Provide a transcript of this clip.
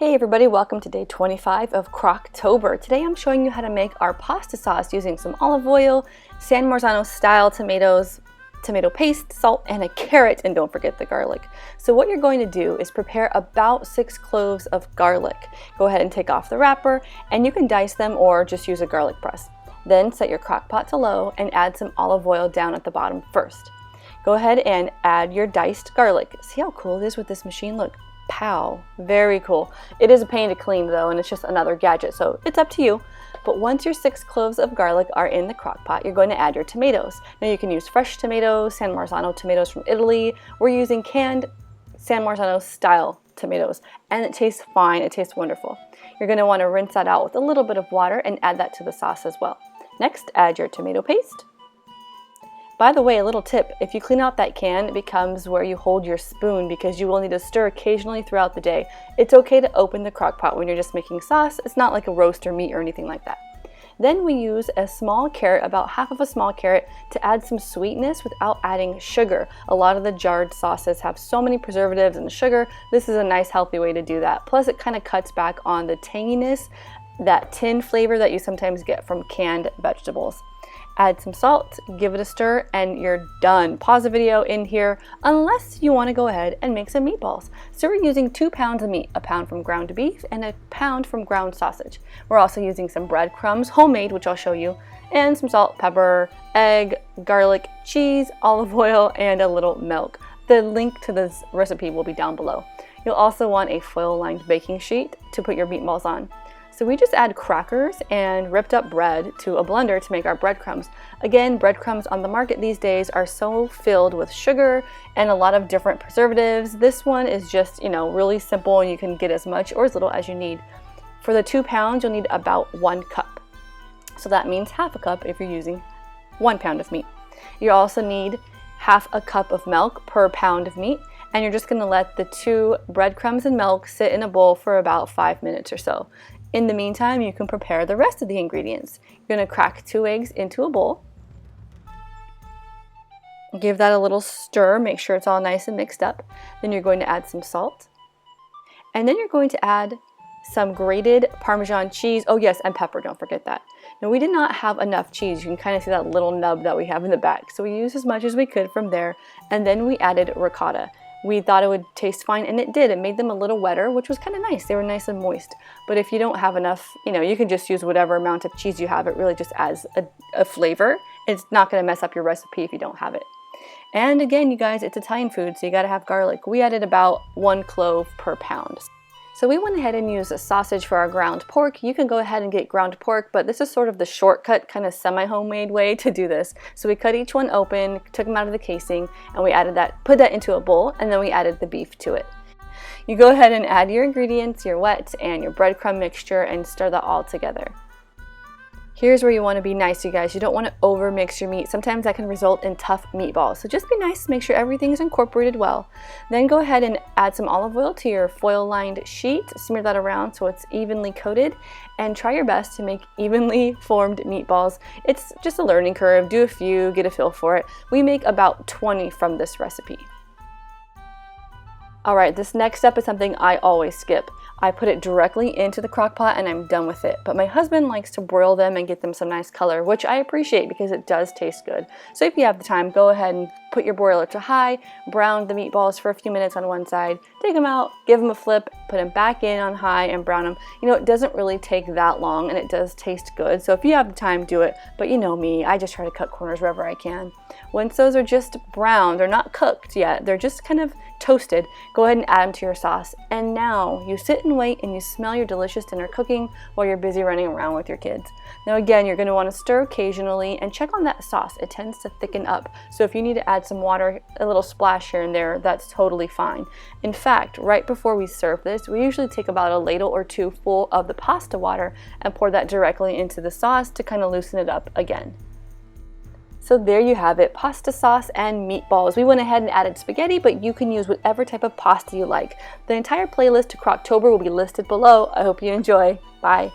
Hey everybody, welcome to day 25 of Crocktober. Today I'm showing you how to make our pasta sauce using some olive oil, San Marzano style tomatoes, tomato paste, salt, and a carrot, and don't forget the garlic. So what you're going to do is prepare about 6 cloves of garlic. Go ahead and take off the wrapper, and you can dice them or just use a garlic press. Then set your crock pot to low and add some olive oil down at the bottom first. Go ahead and add your diced garlic. See how cool it is with this machine? Look. Pow, very cool. It is a pain to clean though, and it's just another gadget, so it's up to you. But once your 6 cloves of garlic are in the crock pot, you're going to add your tomatoes. Now you can use fresh tomatoes, San Marzano tomatoes from Italy. We're using canned San Marzano style tomatoes, and it tastes fine. It tastes wonderful. You're going to want to rinse that out with a little bit of water and add that to the sauce as well. Next, add your tomato paste. By the way, a little tip, if you clean out that can, it becomes where you hold your spoon because you will need to stir occasionally throughout the day. It's okay to open the crock pot when you're just making sauce. It's not like a roast or meat or anything like that. Then we use a small carrot, about half of a small carrot, to add some sweetness without adding sugar. A lot of the jarred sauces have so many preservatives and sugar. This is a nice healthy way to do that. Plus it kind of cuts back on the tanginess, that tin flavor that you sometimes get from canned vegetables. Add some salt, give it a stir, and you're done. Pause the video in here unless you want to go ahead and make some meatballs. So we're using 2 pounds of meat, a pound from ground beef and a pound from ground sausage. We're also using some breadcrumbs, homemade, which I'll show you, and some salt, pepper, egg, garlic, cheese, olive oil, and a little milk. The link to this recipe will be down below. You'll also want a foil-lined baking sheet to put your meatballs on. So we just add crackers and ripped up bread to a blender to make our breadcrumbs. Again, breadcrumbs on the market these days are so filled with sugar and a lot of different preservatives. This one is just, really simple, and you can get as much or as little as you need. For the 2 pounds, you'll need about 1 cup. So that means half a cup if you're using 1 pound of meat. You also need half a cup of milk per pound of meat, and you're just gonna let the 2 breadcrumbs and milk sit in a bowl for about 5 minutes or so. In the meantime, you can prepare the rest of the ingredients. You're going to crack 2 eggs into a bowl. Give that a little stir, make sure it's all nice and mixed up. Then you're going to add some salt. And then you're going to add some grated Parmesan cheese. Oh yes, and pepper, don't forget that. Now we did not have enough cheese. You can kind of see that little nub that we have in the back. So we used as much as we could from there. And then we added ricotta. We thought it would taste fine, and it did. It made them a little wetter, which was kind of nice. They were nice and moist. But if you don't have enough, you can just use whatever amount of cheese you have. It really just adds a flavor. It's not going to mess up your recipe if you don't have it. And again, you guys, it's Italian food, so you got to have garlic. We added about 1 clove per pound. So we went ahead and used a sausage for our ground pork. You can go ahead and get ground pork, but this is sort of the shortcut, kind of semi-homemade way to do this. So we cut each one open, took them out of the casing, and we added that, put that into a bowl, and then we added the beef to it. You go ahead and add your ingredients, your wet, and your breadcrumb mixture, and stir that all together. Here's where you want to be nice, you guys. You don't want to over mix your meat. Sometimes that can result in tough meatballs. So just be nice, make sure everything is incorporated well. Then go ahead and add some olive oil to your foil-lined sheet. Smear that around so it's evenly coated, and try your best to make evenly formed meatballs. It's just a learning curve. Do a few, get a feel for it. We make about 20 from this recipe. Alright, this next step is something I always skip. I put it directly into the crock pot and I'm done with it. But my husband likes to broil them and get them some nice color, which I appreciate because it does taste good. So if you have the time, go ahead and put your broiler to high, brown the meatballs for a few minutes on one side, take them out, give them a flip, put them back in on high and brown them. It doesn't really take that long and it does taste good. So if you have the time, do it. But you know me, I just try to cut corners wherever I can. Once those are just brown, they're not cooked yet, they're just kind of toasted, go ahead and add them to your sauce. And now you sit and wait and you smell your delicious dinner cooking while you're busy running around with your kids. Now again, you're going to want to stir occasionally and check on that sauce. It tends to thicken up. So if you need to add some water, a little splash here and there, that's totally fine. In fact, right before we serve this, we usually take about a ladle or 2 full of the pasta water and pour that directly into the sauce to kind of loosen it up again. So there you have it, pasta sauce and meatballs. We went ahead and added spaghetti, but you can use whatever type of pasta you like. The entire playlist to Crocktober will be listed below. I hope you enjoy. Bye.